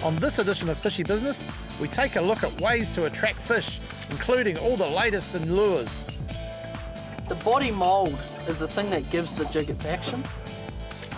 On this edition of Fishy Business, we take a look at ways to attract fish, including all the latest in lures. The body mould is the thing that gives the jig its action.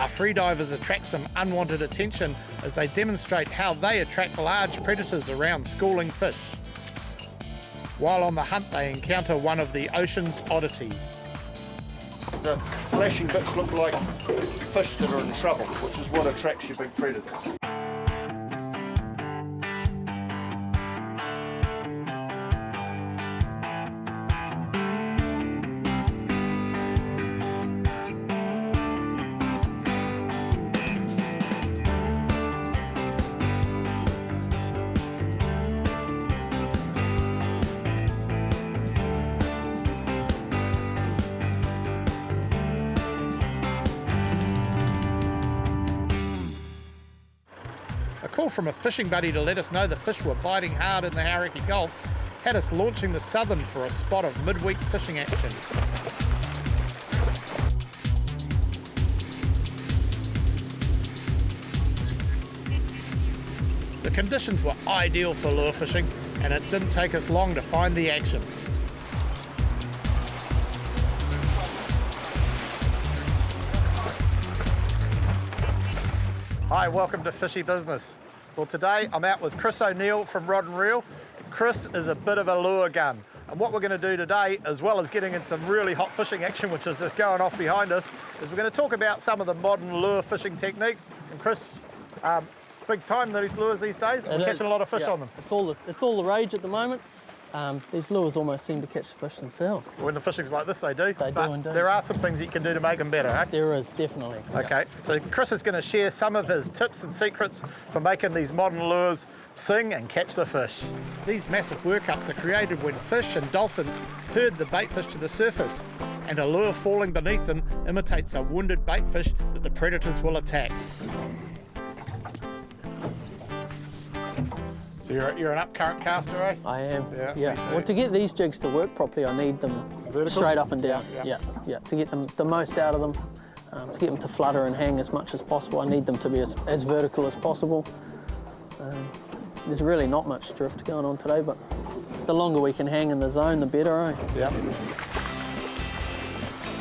Our freedivers attract some unwanted attention as they demonstrate how they attract large predators around schooling fish. While on the hunt, they encounter one of the ocean's oddities. The flashing bits look like fish that are in trouble, which is what attracts your big predators. A call from a fishing buddy to let us know the fish were biting hard in the Hauraki Gulf had us launching the Southern for a spot of midweek fishing action. The conditions were ideal for lure fishing, and it didn't take us long to find the action. Hi, welcome to Fishy Business. Well, today I'm out with Chris O'Neill from Rod and Reel. Chris is a bit of a lure gun, and what we're going to do today, as well as getting in some really hot fishing action, which is just going off behind us, is we're going to talk about some of the modern lure fishing techniques. And Chris, big time these lures these days. We're catching a lot of fish on them. It's all the rage at the moment. These lures almost seem to catch the fish themselves. When the fishing's like this, they do. They do indeed. There are some things you can do to make them better, eh? There is, definitely. Okay, so Chris is going to share some of his tips and secrets for making these modern lures sing and catch the fish. These massive workups are created when fish and dolphins herd the baitfish to the surface, and a lure falling beneath them imitates a wounded baitfish that the predators will attack. So you're an up-current caster, eh? I am. Yeah. Well, to get these jigs to work properly, I need them Vertical? straight up and down. Yeah. To get them the most out of them, to get them to flutter and hang as much as possible, I need them to be as vertical as possible. There's really not much drift going on today, but the longer we can hang in the zone, the better, eh? Yeah.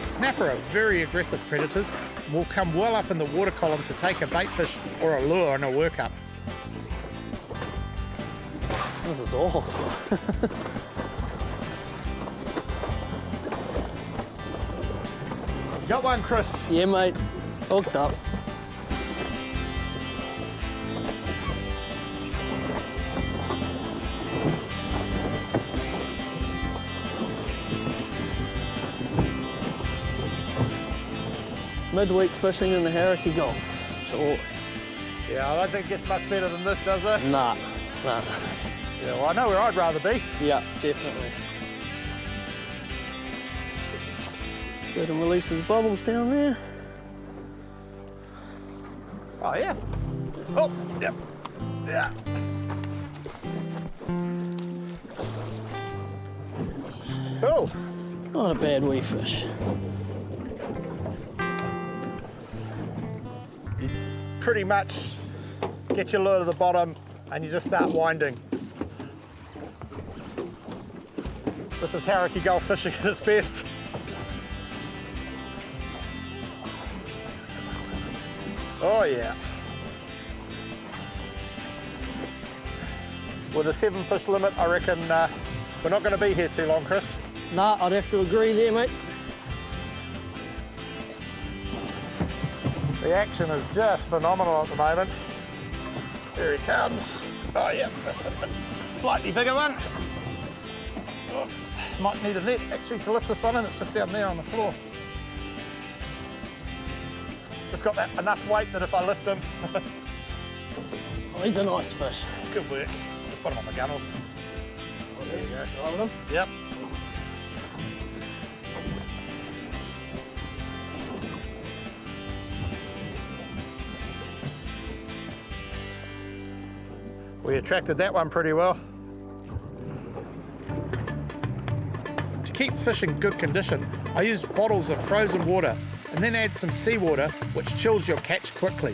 Snapper are very aggressive predators and will come well up in the water column to take a baitfish or a lure on a workup. This is awful. Got one, Chris. Yeah, mate. Hooked up. Midweek fishing in the Hauraki Gulf. Chores. Yeah, I don't think it gets much better than this, does it? Nah. Yeah, well, I know where I'd rather be. Yeah, definitely. Just let him release his bubbles down there. Oh, yeah. Oh, yep. Yeah. Cool. Not a bad wee fish. You pretty much get your lure to the bottom and you just start winding. This is Hauraki Gulf fishing at its best. Oh yeah. With a 7 fish limit, I reckon we're not going to be here too long, Chris. Nah, I'd have to agree there, mate. The action is just phenomenal at the moment. Here he comes. Oh yeah, that's a slightly bigger one. Oh, might need a net actually to lift this one in. It's just down there on the floor. Just got that enough weight that if I lift him. Oh, he's a nice fish. Good work. Just put him on the gunnels. Oh, there you go. Love him. Yep. We attracted that one pretty well. To keep fish in good condition, I use bottles of frozen water and then add some seawater, which chills your catch quickly.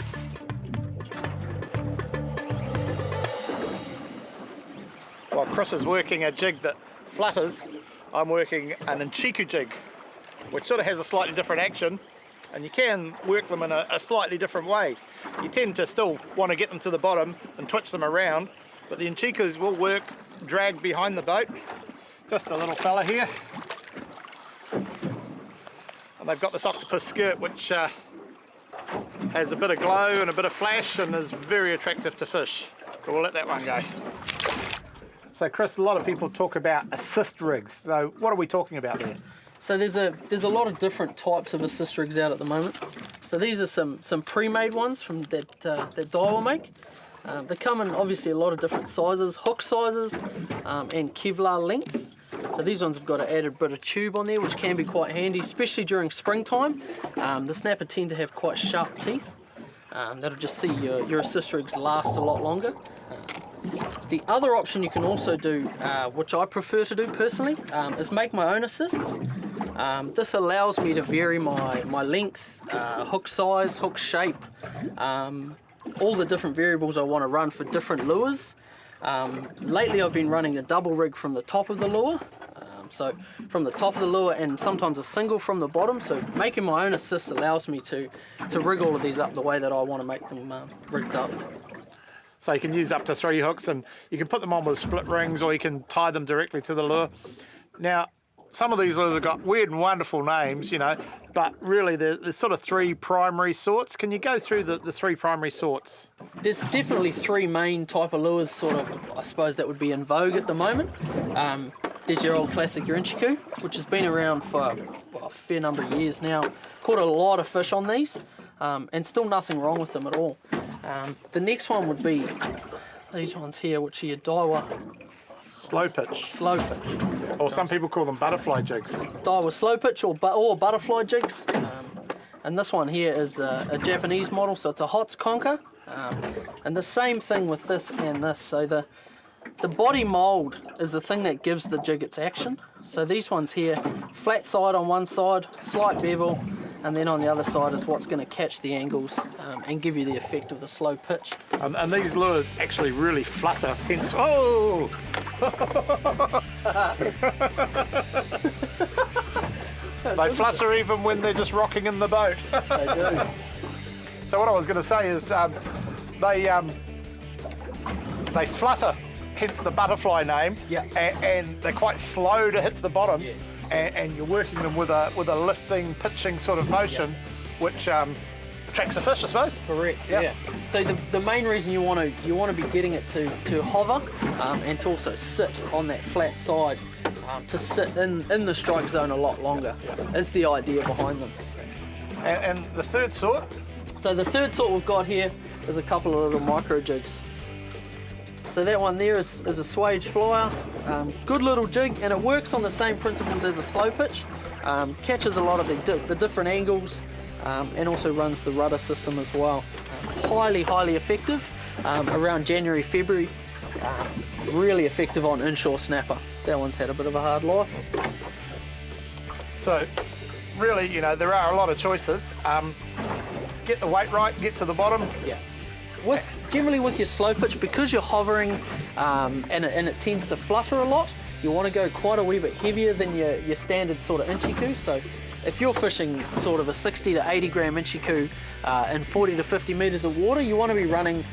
While Chris is working a jig that flutters, I'm working an Inchiku jig, which sort of has a slightly different action, and you can work them in a slightly different way. You tend to still want to get them to the bottom and twitch them around, but the Inchikus will work dragged behind the boat. Just a little fella here. And they've got this octopus skirt which has a bit of glow and a bit of flash and is very attractive to fish. But we'll let that one go. So Chris, a lot of people talk about assist rigs. So what are we talking about there? So there's a lot of different types of assist rigs out at the moment. So these are some pre-made ones from that Daiwa make. They come in obviously a lot of different sizes, hook sizes, and Kevlar length. So these ones have got an added bit of tube on there, which can be quite handy, especially during springtime. The snapper tend to have quite sharp teeth. That'll just see your assist rigs last a lot longer. The other option you can also do, which I prefer to do personally, is make my own assists. This allows me to vary my length, hook size, hook shape, all the different variables I want to run for different lures. Lately I've been running a double rig from the top of the lure, so from the top of the lure and sometimes a single from the bottom, so making my own assists allows me to rig all of these up the way that I want to make them rigged up. So you can use up to 3 hooks and you can put them on with split rings or you can tie them directly to the lure. Now, some of these lures have got weird and wonderful names, you know, but really there's sort of 3 primary sorts. Can you go through the 3 primary sorts? There's definitely 3 main type of lures, sort of, I suppose, that would be in vogue at the moment. There's your old classic, your Inchiku, which has been around for a fair number of years now. Caught a lot of fish on these, and still nothing wrong with them at all. The next one would be these ones here, which are your Daiwa Slow pitch. slow pitch. Or some people call them butterfly jigs. Daiwa slow pitch or butterfly jigs. And this one here is a Japanese model, so it's a HOTS Conker. And the same thing with this and this. So the body mould is the thing that gives the jig its action. So these ones here, flat side on one side, slight bevel, and then on the other side is what's going to catch the angles and give you the effect of the slow pitch. And these lures actually really flutter, hence, oh! They flutter even when they're just rocking in the boat. They do. So what I was going to say is they flutter, hence the butterfly name, Yeah. and they're quite slow to hit to the bottom, Yeah. and you're working them with a lifting, pitching sort of motion, which attracts a fish, I suppose. Correct. Yeah. Yeah. So the main reason you want to be getting it to hover and to also sit on that flat side, to sit in the strike zone a lot longer, is the idea behind them. And the third sort, So the third sort we've got here is a couple of little micro jigs. So that one there is a swage flyer, good little jig, and it works on the same principles as a slow pitch. Catches a lot of the different angles, and also runs the rudder system as well. Highly effective around January, February. Really effective on inshore snapper. That one's had a bit of a hard life. so really, you know, there are a lot of choices. Get the weight right, get to the bottom. Yeah. Generally with your slow pitch, because you're hovering and it tends to flutter a lot, you want to go quite a wee bit heavier than your standard sort of Inchiku. So if you're fishing sort of a 60 to 80 gram Inchiku in 40 to 50 meters of water, you want to be running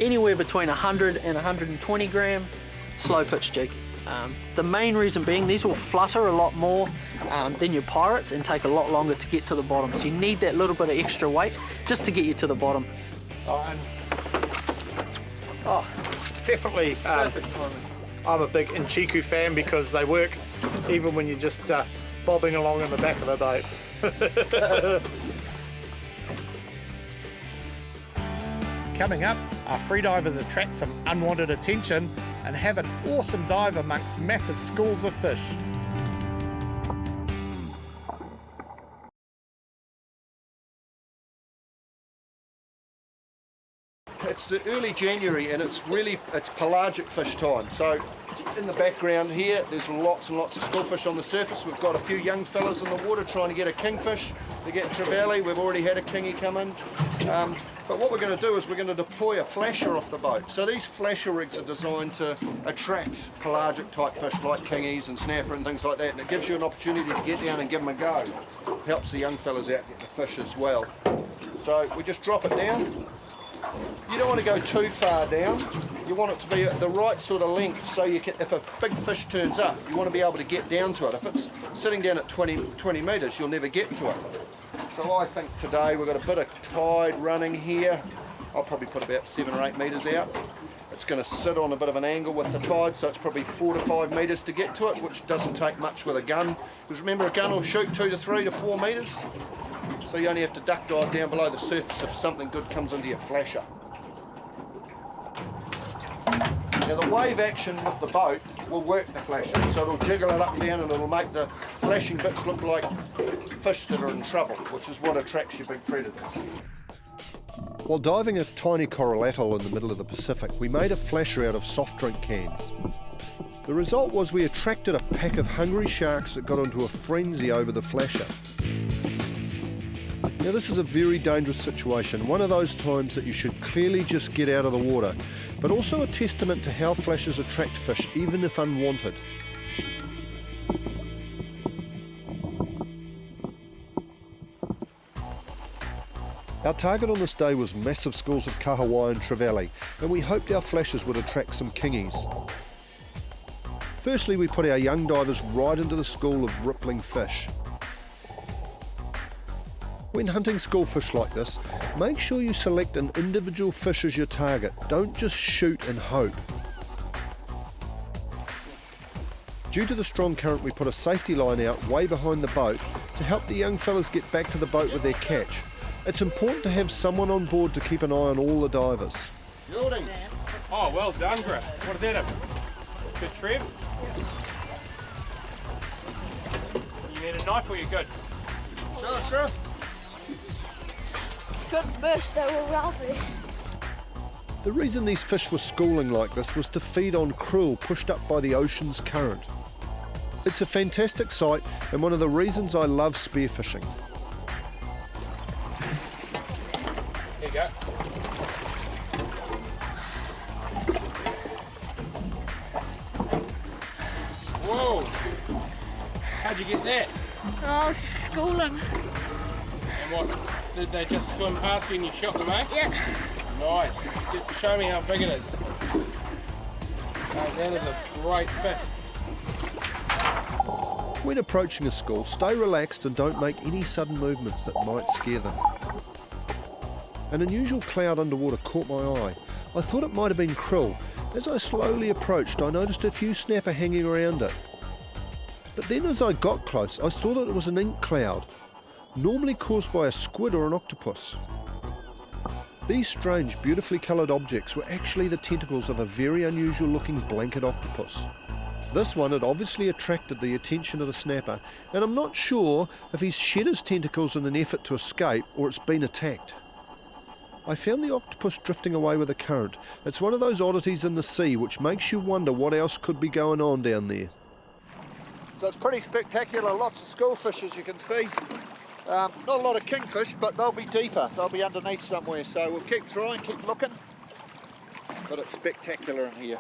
anywhere between 100 and 120 gram slow pitch jig. The main reason being these will flutter a lot more than your pirates and take a lot longer to get to the bottom. So you need that little bit of extra weight just to get you to the bottom. Definitely. Perfect timing. I'm a big Inchiku fan because they work even when you're just bobbing along in the back of the boat. Coming up, our freedivers attract some unwanted attention and have an awesome dive amongst massive schools of fish. It's early January and it's pelagic fish time. So in the background here, there's lots and lots of schoolfish on the surface. We've got a few young fellas in the water trying to get a kingfish. They're getting trevally. We've already had a kingy come in. But what we're going to do is we're going to deploy a flasher off the boat. So these flasher rigs are designed to attract pelagic type fish like kingies and snapper and things like that, and it gives you an opportunity to get down and give them a go. Helps the young fellas out get the fish as well. So we just drop it down. You don't want to go too far down. You want it to be at the right sort of length so you can, if a big fish turns up, you want to be able to get down to it. If it's sitting down at 20 metres, you'll never get to it. So I think today we've got a bit of tide running here. I'll probably put about 7 or 8 metres out. It's going to sit on a bit of an angle with the tide, so it's probably 4 to 5 metres to get to it, which doesn't take much with a gun. Because remember, a gun will shoot 2 to 3 to 4 metres. So you only have to duck dive down below the surface if something good comes into your flasher. Now the wave action with the boat will work the flasher, so it'll jiggle it up and down and it'll make the flashing bits look like fish that are in trouble, which is what attracts your big predators. While diving a tiny coral atoll in the middle of the Pacific, we made a flasher out of soft drink cans. The result was we attracted a pack of hungry sharks that got into a frenzy over the flasher. Now this is a very dangerous situation, one of those times that you should clearly just get out of the water, but also a testament to how flashers attract fish even if unwanted. Our target on this day was massive schools of kahawai and trevally, and we hoped our flashers would attract some kingies. Firstly, we put our young divers right into the school of rippling fish. When hunting schoolfish like this, make sure you select an individual fish as your target. Don't just shoot and hope. Due to the strong current, we put a safety line out way behind the boat to help the young fellas get back to the boat with their catch. It's important to have someone on board to keep an eye on all the divers. Yielding. Oh, well done, bro. What is that? Good trip? You need a knife or you're good? Sure. Good burst, they were rubby. The reason these fish were schooling like this was to feed on krill pushed up by the ocean's current. It's a fantastic sight and one of the reasons I love spearfishing. Here you go. Whoa! How'd you get that? Oh, schooling. And what? Did they just swim past you and you shot them, eh? Yeah. Nice. Just show me how big it is. Oh, that is a great fish. When approaching a school, stay relaxed and don't make any sudden movements that might scare them. An unusual cloud underwater caught my eye. I thought it might have been krill. As I slowly approached, I noticed a few snapper hanging around it. But then as I got close, I saw that it was an ink cloud, normally caused by a squid or an octopus. These strange, beautifully coloured objects were actually the tentacles of a very unusual looking blanket octopus. This one had obviously attracted the attention of the snapper, and I'm not sure if he's shed his tentacles in an effort to escape or it's been attacked. I found the octopus drifting away with the current. It's one of those oddities in the sea which makes you wonder what else could be going on down there. So it's pretty spectacular, lots of schoolfish as you can see. Not a lot of kingfish, but they'll be deeper. They'll be underneath somewhere, so we'll keep trying, keep looking. But it's spectacular in here.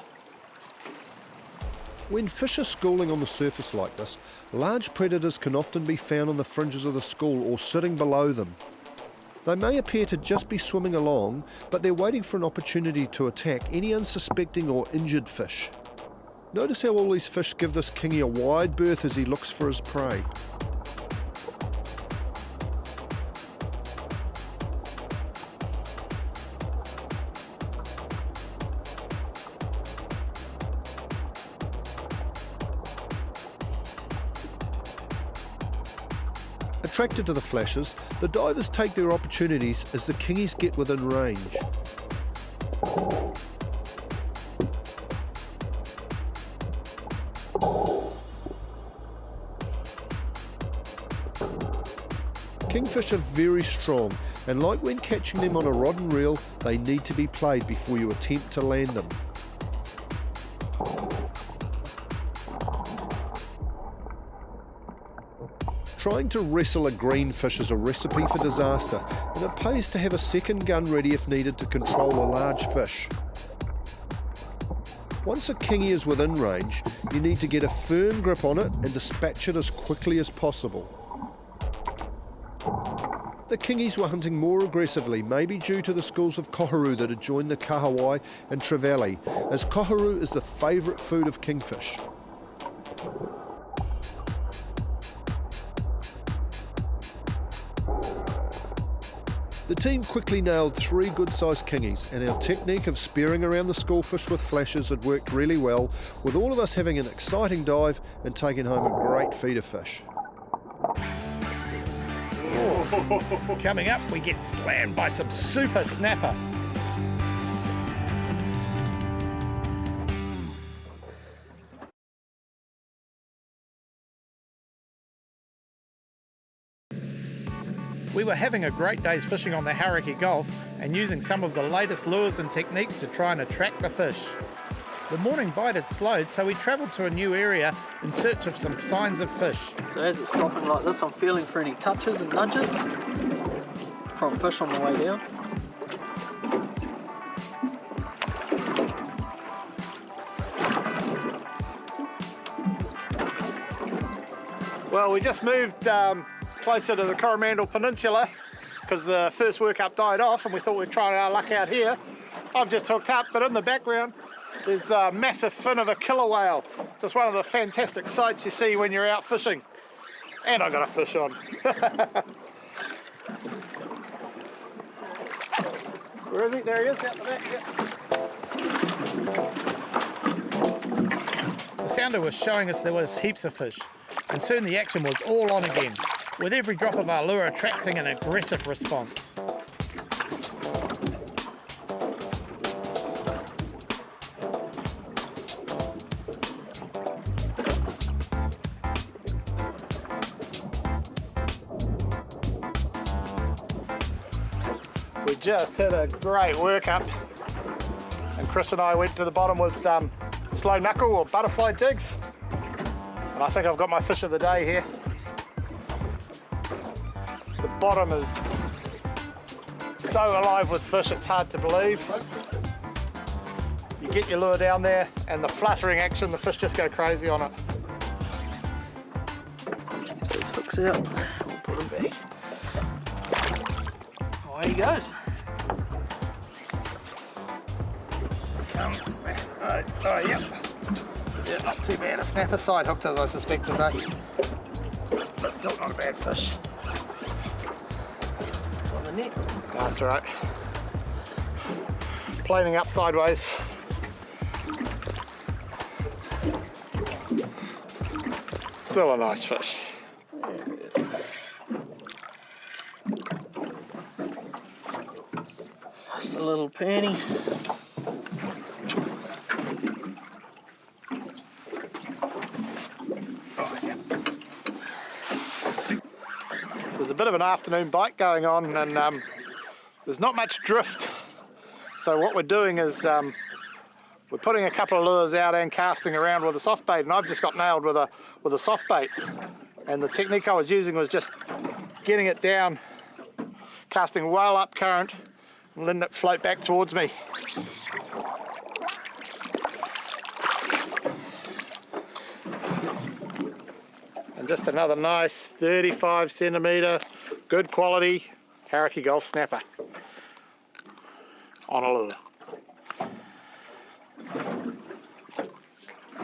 When fish are schooling on the surface like this, large predators can often be found on the fringes of the school or sitting below them. They may appear to just be swimming along, but they're waiting for an opportunity to attack any unsuspecting or injured fish. Notice how all these fish give this kingy a wide berth as he looks for his prey. Attracted to the flashes, the divers take their opportunities as the kingies get within range. Kingfish are very strong, and like when catching them on a rod and reel, they need to be played before you attempt to land them. Trying to wrestle a greenfish is a recipe for disaster, and it pays to have a second gun ready if needed to control a large fish. Once a kingy is within range, you need to get a firm grip on it and dispatch it as quickly as possible. The kingies were hunting more aggressively, maybe due to the schools of koharu that had joined the kahawai and trevally, as koharu is the favourite food of kingfish. The team quickly nailed 3 good-sized kingies, and our technique of spearing around the schoolfish with flashes had worked really well, with all of us having an exciting dive and taking home a great feed of fish. Coming up, we get slammed by some super snapper. We were having a great day's fishing on the Hauraki Gulf and using some of the latest lures and techniques to try and attract the fish. The morning bite had slowed, so we travelled to a new area in search of some signs of fish. So as it's dropping like this, I'm feeling for any touches and nudges from fish on the way down. Well, we just moved closer to the Coromandel Peninsula because the first workup died off and we thought we'd try our luck out here. I've just hooked up, but in the background there's a massive fin of a killer whale. Just one of the fantastic sights you see when you're out fishing. And I got a fish on. Where is he? There he is, out the back. Yeah. The sounder was showing us there was heaps of fish, and soon the action was all on again, with every drop of our lure attracting an aggressive response. We just hit a great workup, and Chris and I went to the bottom with slow knuckle or butterfly jigs, and I think I've got my fish of the day here. The bottom is so alive with fish it's hard to believe. You get your lure down there and the fluttering action, the fish just go crazy on it. Those hooks out, we'll put them back. Away he goes. Oh, yep. Yeah, not too bad. A snapper side hooked as I suspected today. But still not a bad fish. On the net. That's right. Planing up sideways. Still a nice fish. Just a little penny. There's a bit of an afternoon bite going on, and there's not much drift. So what we're doing is we're putting a couple of lures out and casting around with a soft bait, and I've just got nailed with a soft bait. And the technique I was using was just getting it down, casting well up current, and letting it float back towards me. And just another nice 35 centimetre, good quality Hauraki Gulf snapper on a lure.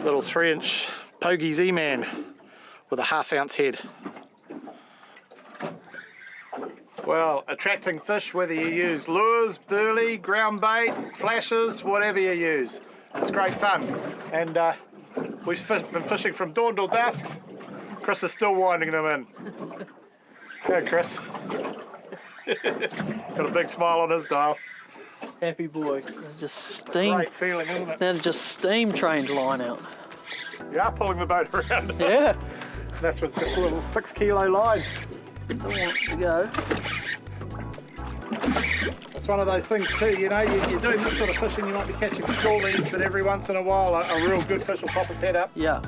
Little 3-inch Pogie Z-Man with a 1/2 ounce head. Well, attracting fish, whether you use lures, burley, ground bait, flashes, whatever you use. It's great fun. And we've been fishing from dawn till dusk. Chris is still winding them in. Go, Chris. Got a big smile on his dial. Happy boy. They're just steam. Great feeling, isn't it? They're just steam trained line out. You are pulling the boat around. Yeah. That's with this little 6-kilo line. Still wants to go. It's one of those things too, you know, you're doing this sort of fishing, you might be catching schoolies, but every once in a while a real good fish will pop his head up. Yeah.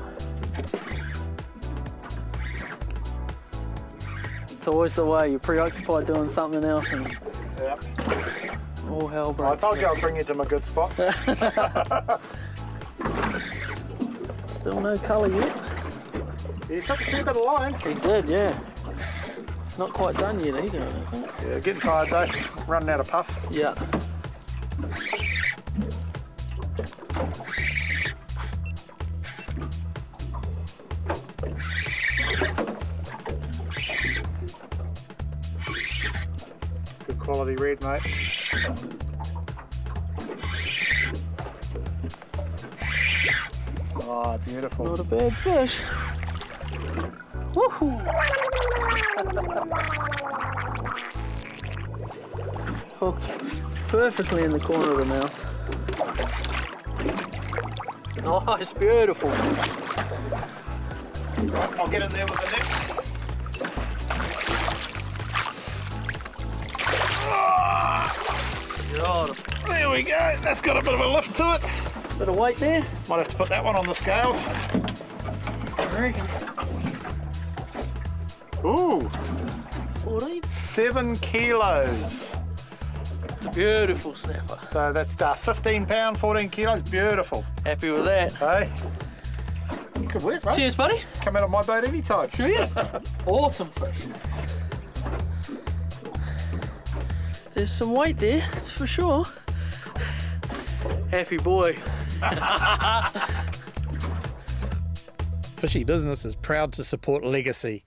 It's always the way. You're preoccupied doing something else and Yeah. all hell I breaks told you loose. I'd bring you to my good spot. Still no colour yet. You took a fair bit of line. He did, yeah. It's not quite done yet either, I don't think. Yeah, getting tired though. Running out of puff. Yeah. Good quality red, mate. Oh, beautiful. Not a bad fish. Woohoo! Hooked perfectly in the corner of the mouth. Oh, it's beautiful. I'll get in there with the net. Beautiful. There we go. That's got a bit of a lift to it. Bit of weight there. Might have to put that one on the scales. I reckon. Ooh, 14. 7 kilos. It's a beautiful snapper. So that's 15 pound, 14 kilos. Beautiful. Happy with that. Hey. Good work, mate. Cheers, buddy. Come out of my boat anytime. Sure is. Awesome fish. There's some weight there, that's for sure. Happy boy. Fishy Business is proud to support Legacy.